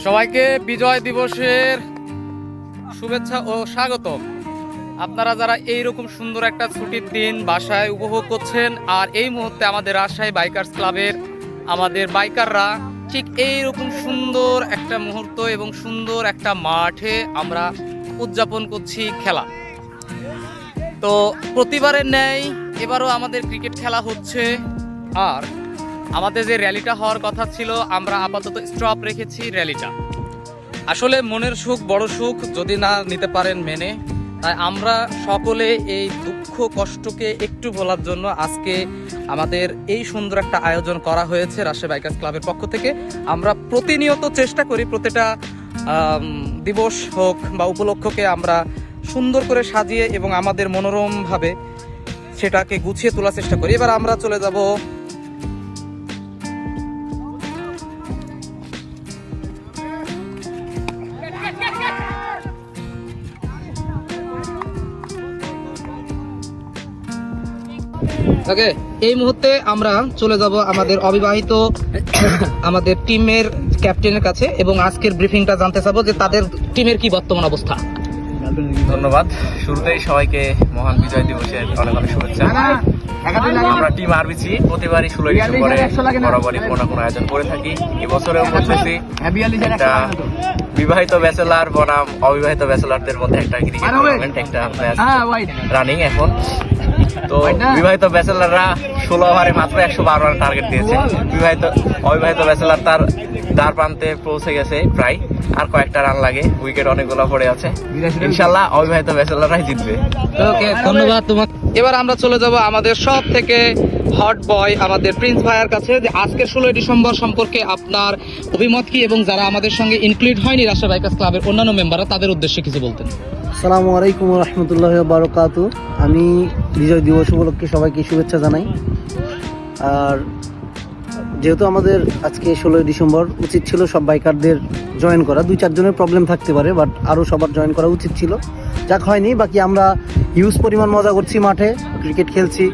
সবাইকে বিজয় দিবসের শুভেচ্ছা ও স্বাগতম। আপনারা যারা এইরকম সুন্দর একটা ছুটির দিন বাসায় উপভোগ করছেন, আর এই মুহূর্তে আমাদের রাজশাহী বাইকার্স ক্লাবের আমাদের বাইকাররা ঠিক এইরকম সুন্দর একটা মুহূর্ত এবং সুন্দর একটা মাঠে আমরা উদযাপন করছি খেলা। তো প্রতিবারের ন্যায় এবারও আমাদের ক্রিকেট খেলা হচ্ছে, আর আমাদের যে র্যালিটা হওয়ার কথা ছিল আমরা আপাতত স্টপ রেখেছি র্যালিটা। আসলে মনের সুখ বড় সুখ যদি না নিতে পারেন মেনে, তাই আমরা সকলে এই দুঃখ কষ্টকে একটু ভোলার জন্য আজকে আমাদের এই সুন্দর একটা আয়োজন করা হয়েছে রাজশাহী বাইকার্স ক্লাবের পক্ষ থেকে। আমরা প্রতিনিয়ত চেষ্টা করি প্রতিটা দিবস হোক বা উপলক্ষকে আমরা সুন্দর করে সাজিয়ে এবং আমাদের মনোরমভাবে সেটাকে গুছিয়ে তোলার চেষ্টা করি। এবার আমরা চলে যাব ওকে। এই মুহূর্তে আমরা চলে যাব আমাদের অবিবাহিত আমাদের টিমের ক্যাপ্টেনের কাছে এবং আজকের ব্রিফিংটা জানতে চাবো যে তাদের টিমের কি বর্তমান অবস্থা। ধন্যবাদ। শুরুতেই সবাইকে মহান বিজয় দিবসের অনেক অনেক শুভেচ্ছা। আমরা টিম আরবিসি প্রতিবারই 16 ডিসেম্বরে বরাবরই কোনো কোনো আয়োজন করে থাকি। এবছরেও করতেছি। একটা বিবাহিত ব্যাচেলার বনাম অবিবাহিত ব্যাচেলারদের মধ্যে একটা ক্রিকেট টুর্নামেন্ট একটা রানিং এখন। তো বিবাহিত ব্যাচেলাররা 16 ওভারে মাত্র 112 রান টার্গেট দিয়েছে। অবিবাহিত ব্যাচেলার তার দ্বার প্রান্তে পৌঁছে গেছে প্রায়, আর কয়েকটা রান লাগে, উইকেট অনেকগুলো পড়ে আছে। ইনশাআল্লাহ অবিবাহিত ব্যাচেলাররাই জিতবে। ওকে, ধন্যবাদ তোমাকে। এবার আমরা চলে যাব আমাদের সব থেকে হট বয় আমাদের প্রিন্স ভাইয়ার কাছে, যে আজকের 16 ডিসেম্বর সম্পর্কে আপনার অভিমত কি, এবং যারা আমাদের সঙ্গে ইনক্লুড হয়নি রাজশাহী বাইকার্স ক্লাবের অন্যান্য মেম্বাররা, তাদের উদ্দেশ্যে কিছু বলতেন। আসসালামু আলাইকুম ওয়া রাহমাতুল্লাহি ওয়া বারাকাতুহু। আমি বিজয় দিবস উপলক্ষে সবাইকে শুভেচ্ছা জানাই। আর যেহেতু আমাদের আজকে 16 ডিসেম্বর, উচিত ছিল সব বাইকারদের জয়েন করা। 2-4 জনের প্রবলেম থাকতে পারে, বাট আরও সবার জয়েন করা উচিত ছিল, যাক হয়নি। বাকি আমরা হিউজ পরিমাণ মজা করছি, মাঠে ক্রিকেট খেলছি,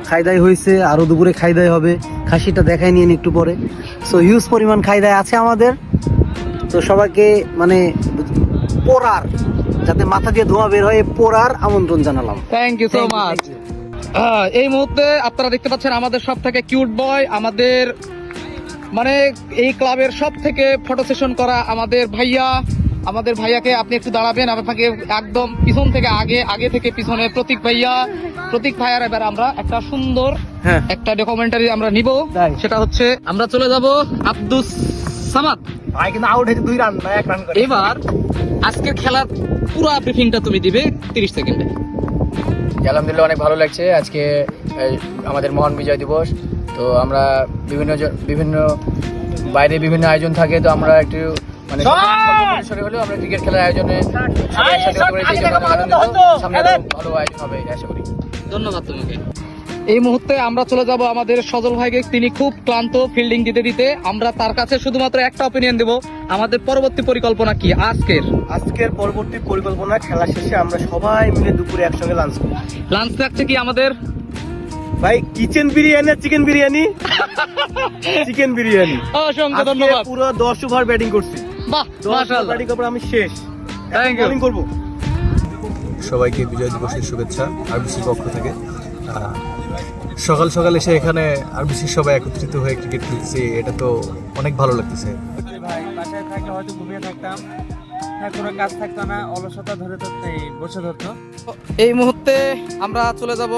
খাইদাই হয়েছে, আরও দুপুরে খাইদাই হবে। খাসিটা দেখাই নিয়ে একটু পরে। সো হিউজ পরিমাণ খাইদাই আছে আমাদের। তো সবাইকে মানে পড়ার, যাতে মাথা দিয়ে ধোঁয়া বের হয়, পড়ার আমন্ত্রণ জানালাম। Thank you so much. এই মুহূর্তে আপনারা দেখতে পাচ্ছেন আমাদের সব থেকে কিউট বয়, আমাদের মানে এই ক্লাবের সব থেকে ফটো সেশন করা আমাদের ভাইয়াকে আপনি একটু দাঁড়াবেন, আপনাকে একদম পিছন থেকে আগে থেকে পিছনে প্রতীক ভাইয়ার এবার আমরা একটা সুন্দর একটা ডকুমেন্টারি আমরা নিব। সেটা হচ্ছে আমরা চলে যাব আব্দুস সামাদ ভাই, কিন্তু আউট হয়েছে 2 রান না 1 রান করে। এবার আজকের খেলার পুরো ব্রিফিংটা তুমি দিবে 30 সেকেন্ডে। আলহামদুলিল্লাহ অনেক ভালো লাগছে আজকে আমাদের মহান বিজয় দিবস। তো আমরা বিভিন্ন বাইরে বিভিন্ন আয়োজন থাকে, তো আমরা একটু মানে পরিসরে হলেও আমরা ক্রিকেট খেলার আয়োজনে সামনে ভালো আয়োজন হবে আশা করি। ধন্যবাদ তোমাকে। এই মুহূর্তে আমরা চলে যাব আমাদের সজল ভাইকে, তিনি খুব ক্লান্ত ফিল্ডিং দিতে। আমরা তার কাছে শুধুমাত্র একটা অপিনিয়ন দেব, আমাদের পরবর্তী পরিকল্পনা কি আজকের পরবর্তী পরিকল্পনা, খেলা শেষে আমরা সবাই মিলে দুপুরে একসঙ্গে লাঞ্চ করব। লাঞ্চ থাকছে কি আমাদের ভাই কিচেন বিরিয়ানি আর চিকেন বিরিয়ানি। চিকেন বিরিয়ানি। অসংখ্য ধন্যবাদ। পুরো 10 ওভার ব্যাটিং করছি। বাহ, মাশাআল্লাহ। ব্যাটিং করার আমি শেষ। Thank you. বোলিং করব। সবাইকে বিজয় দিবসের শুভেচ্ছা আরবিসির পক্ষ থেকে। সকাল সকাল এসে এখানে আরবিসির সবাই একত্রিত হয়ে ক্রিকেট খেলছি, এটা তো অনেক ভালো লাগতেছে। ভাই বাসায় থাকলে হয়তো ঘুমিয়ে থাকতাম, কোনো কাজ থাকতো না, অলসতা বসে ধরতো। এই মুহূর্তে আমরা চলে যাব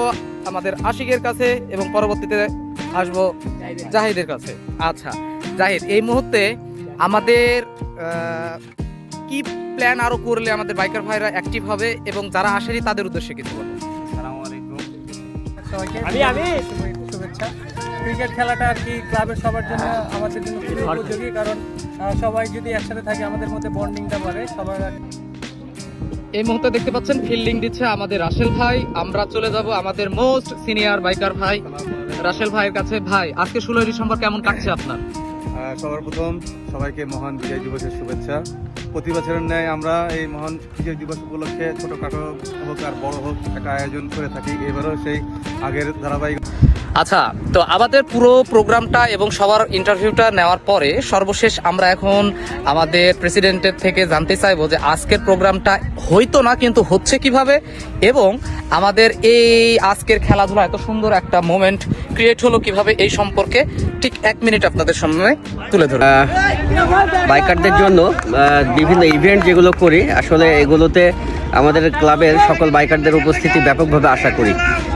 আমাদের আশিকের কাছে এবং পরবর্তীতে আসবো জাহিদের কাছে। আচ্ছা জাহিদ, এই মুহূর্তে আমাদের কি প্ল্যান আরো করলে আমাদের বাইকার ভাইরা অ্যাক্টিভ হবে এবং যারা আসেনি তাদের উদ্দেশ্যে কিছু বলো। আসসালামু আলাইকুম সবাইকে, শুভেচ্ছা। ক্রিকেট খেলাটা আর কি ক্লাবের সবার জন্য, আমাদের জন্য খুবই উপযোগী, কারণ সবাই যদি একসাথে থাকে আমাদের মধ্যে বন্ডিংটা বাড়ে সবার। এই মুহূর্তে দেখতে পাচ্ছেন ফিল্ডিং দিচ্ছে আমাদের রাসেল ভাই। আমরা চলে যাব আমাদের মোস্ট সিনিয়র বাইকার ভাই রাসেল ভাইয়ের কাছে। ভাই, আজকে 16 ডিসেম্বর কেমন কাটছে আপনার? সবার প্রথম সবাইকে মহান বিজয় দিবসের শুভেচ্ছা। প্রতি বছরের ন্যায় আমরা এই মহান বিজয় দিবস উপলক্ষে ছোটোখাটো হোক আর বড় হোক একটা আয়োজন করে থাকি। এবারও সেই আগের ধারাবাহিক আচ্ছা, তো আমাদের পুরো প্রোগ্রামটা এবং সবার ইন্টারভিউটা নেওয়ার পরে সর্বশেষ আমরা এখন আমাদের প্রেসিডেন্টের থেকে জানতে চাইবো যে আজকের প্রোগ্রামটা হইতো না কিন্তু হচ্ছে কিভাবে, এবং আমাদের এই আজকের খেলাধুলা এত সুন্দর একটা মোমেন্ট ক্রিয়েট হলো কিভাবে, এই সম্পর্কে ঠিক 1 মিনিট আপনাদের সামনে তুলে ধরুন। বাইকারদের জন্য বিভিন্ন ইভেন্ট যেগুলো করি, আসলে এগুলোতে আমাদের ক্লাবের সকল বাইকারদের উপস্থিতি ব্যাপকভাবে আশা করি।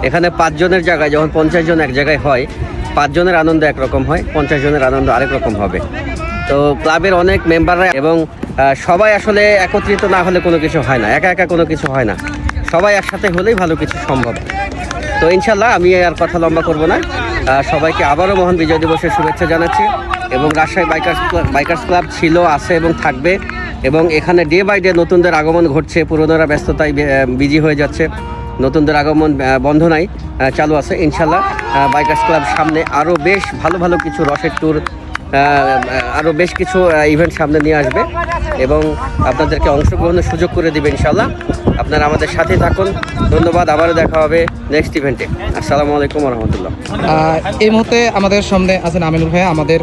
এখানে 5 জনের জায়গায় যখন 50 জন এক জায়গায় হয়, 5 জনের আনন্দ একরকম হয়, 50 জনের আনন্দ আরেক রকম হবে। তো ক্লাবের অনেক মেম্বাররা এবং সবাই আসলে একত্রিত না হলে কোনো কিছু হয় না, একা একা কোনো কিছু হয় না, সবাই একসাথে হলেই ভালো কিছু সম্ভব। তো ইনশাল্লাহ আমি আর কথা লম্বা করব না, সবাইকে আবারও মহান বিজয় দিবসের শুভেচ্ছা জানাচ্ছি। এবং রাজশাহী বাইকার্স ক্লাব ছিল, আছে এবং থাকবে, এবং এখানে ডে বাই ডে নতুনদের আগমন ঘটছে, পুরনোরা ব্যস্ততায় বিজি হয়ে যাচ্ছে, নতুনদের আগমন বন্ধ নাই, চালু আছে ইনশাল্লাহ। বাইকার্স ক্লাব সামনে আরও বেশ ভালো ভালো কিছু রসের ট্যুর, আরও বেশ কিছু ইভেন্ট সামনে নিয়ে আসবে এবং আপনাদেরকে অংশগ্রহণের সুযোগ করে দেবে ইনশাল্লাহ। আপনারা আমাদের সাথে থাকুন। ধন্যবাদ, আবারও দেখা হবে নেক্সট ইভেন্টে। আসসালামু আলাইকুম রহমতুল্লাহ। এই মুহূর্তে আমাদের সামনে আছেন আমিনুল ভাইয়া, আমাদের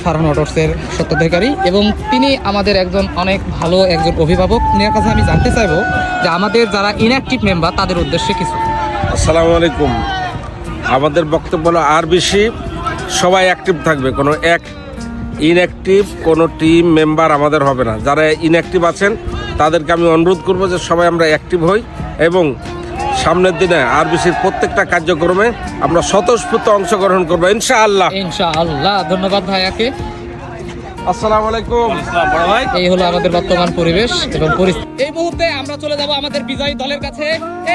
ফারহান অটোসের স্বত্বাধিকারী, এবং তিনি আমাদের একজন অনেক ভালো একজন অভিভাবক। ওনার কাছে আমি জানতে চাইবো যে আমাদের যারা ইনঅ্যাক্টিভ মেম্বার তাদের উদ্দেশ্যে কিছু। আসসালামু আলাইকুম। আমাদের বক্তব্য হলো আর বেশি সবাই অ্যাক্টিভ থাকবে, কোনো ইনঅ্যাক্টিভ কোনো টিম মেম্বার আমাদের হবে না। যারা ইনঅ্যাক্টিভ আছেন তাদেরকে আমি অনুরোধ করব যে সবাই আমরা অ্যাক্টিভ হই এবং সামনের দিনে আরবিসির প্রত্যেকটা কার্যক্রমে আমরা স্বতঃস্ফূর্ত অংশগ্রহণ করবো ইনশাআল্লাহ। ইনশাআল্লাহ, ধন্যবাদ ভাইয়াকে। আসসালামু আলাইকুম। এই হলো আমাদের বর্তমান পরিবেশ এবং পরিস্থিতি। এই মুহূর্তে আমরা চলে যাব আমাদের বিজয়ী দলের কাছে।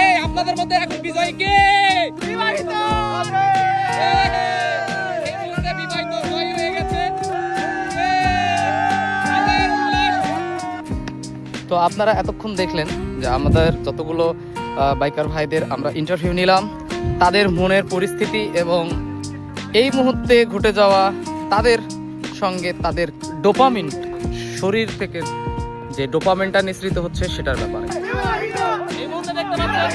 এই আপনাদের মধ্যে এখন বিজয়ী কে? বিবাহিত। এই মুহূর্তে বিবাহিত জয়ী হয়ে গেছে। তো আপনারা এতক্ষণ দেখলেন যে আমাদের যতগুলো বাইকার ভাইদের আমরা ইন্টারভিউ নিলাম, তাদের মনের পরিস্থিতি এবং এই মুহূর্তে ঘটে যাওয়া তাদের সঙ্গে তাদের ডোপামিন, শরীর থেকে যে ডোপামিনটা নিঃসৃত হচ্ছে সেটার ব্যাপারে। এই মুহূর্তে দেখতে পাচ্ছেন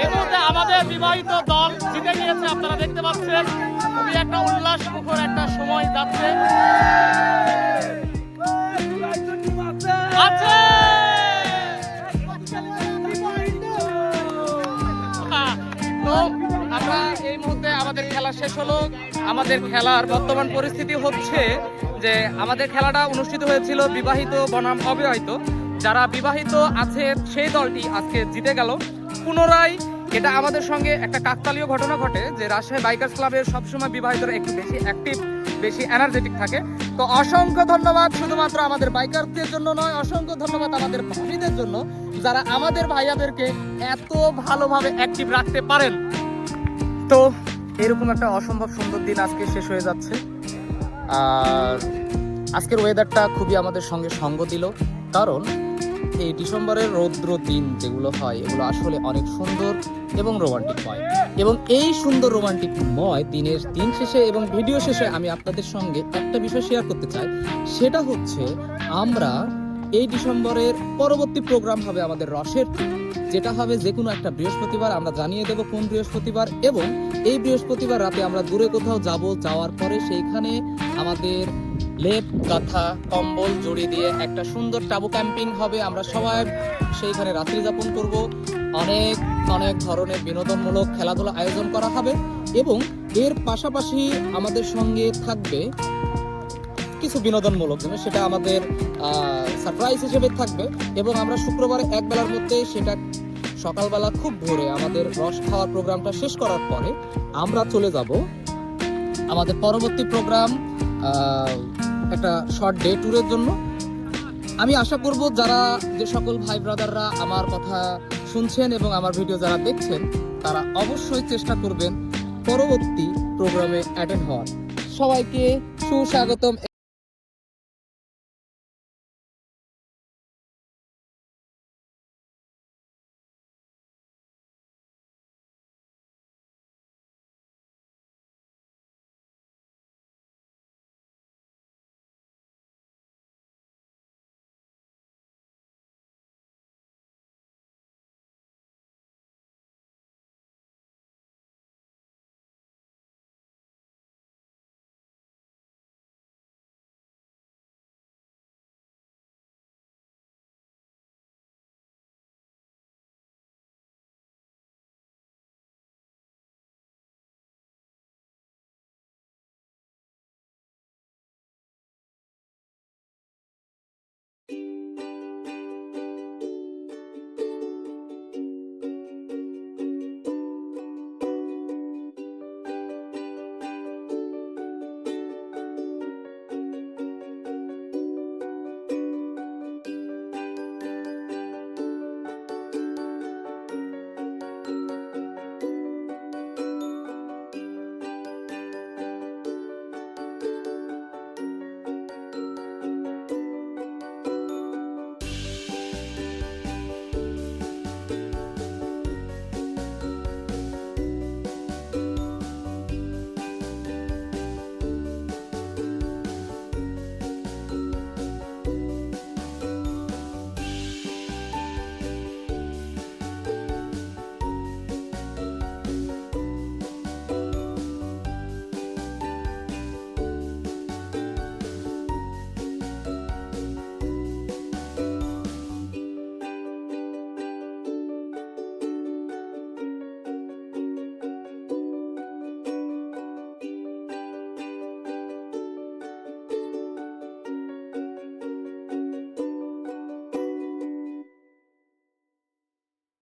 এই মুহূর্তে আমাদের বিবাহিত দল জিতে গিয়েছে। আপনারা দেখতে পাচ্ছেন খুবই একটা উল্লাস মুখর একটা সময় যাচ্ছে। আছে তো আমরা এই মুহূর্তে আমাদের খেলা শেষ হলো। আমাদের খেলার বর্তমান পরিস্থিতি হচ্ছে যে আমাদের খেলাটা অনুষ্ঠিত হয়েছিল বিবাহিত বনাম অবিবাহিত। যারা বিবাহিত আছে সেই দলটি আজকে জিতে গেল। পুনরায় এটা আমাদের সঙ্গে একটা কাকতালীয় ঘটনা ঘটে যে রাজশাহী বাইকার্স ক্লাবের সবসময় বিবাহিতরা একটু বেশি অ্যাক্টিভ, বেশি এনার্জেটিক থাকে। তো অসংখ্য ধন্যবাদ শুধুমাত্র আমাদের বাইকারদের জন্য নয়, অসংখ্য ধন্যবাদ আমাদের ভাবিদের জন্য যারা আমাদের ভাইয়াদেরকে এত ভালোভাবে অ্যাক্টিভ রাখতে পারেন। তো এরকম একটা অসম্ভব সুন্দর দিন আজকে শেষ হয়ে যাচ্ছে। আর আজকের ওয়েদারটা খুবই আমাদের সঙ্গে সঙ্গ দিল, কারণ এই ডিসেম্বরের রৌদ্র দিন যেগুলো হয় এগুলো আসলে অনেক সুন্দর এবং রোমান্টিকময়। এবং এই সুন্দর রোমান্টিকময় দিনের দিন শেষে এবং ভিডিও শেষে আমি আপনাদের সঙ্গে একটা বিষয় শেয়ার করতে চাই। সেটা হচ্ছে আমরা এই ডিসেম্বরের পরবর্তী প্রোগ্রাম হবে আমাদের রসের, যেটা হবে যে কোনো একটা বৃহস্পতিবার। আমরা জানিয়ে দেব কোন বৃহস্পতিবার, এবং এই বৃহস্পতিবার রাতে আমরা দূরে কোথাও যাব। যাওয়ার পরে সেইখানে আমাদের লেপ কাঁথা কম্বল জড়ি দিয়ে একটা সুন্দর টাবু ক্যাম্পিং হবে। আমরা সবাই সেইখানে রাত্রি যাপন করব। অনেক অনেক ধরনের বিনোদনমূলক খেলাধুলা আয়োজন করা হবে এবং এর পাশাপাশি আমাদের সঙ্গে থাকবে কিছু বিনোদনমূলক জিনিস, সেটা আমাদের সারপ্রাইজ হিসেবে থাকবে। এবং আমরা শুক্রবারে এক বেলার মধ্যে সেটা সকালবেলা খুব ভোরে আমাদের রস খাওয়ার প্রোগ্রামটা শেষ করার পরে আমরা চলে যাব আমাদের পরবর্তী প্রোগ্রাম, একটা শর্ট ডে ট্যুরের জন্য। আমি আশা করব যারা যে সকল ভাই ব্রাদাররা আমার কথা শুনছেন এবং আমার ভিডিও যারা দেখছেন তারা অবশ্যই চেষ্টা করবেন পরবর্তী প্রোগ্রামে অ্যাটেন্ড হওয়ার। সবাইকে সুস্বাগতম। ধন্যবাদ।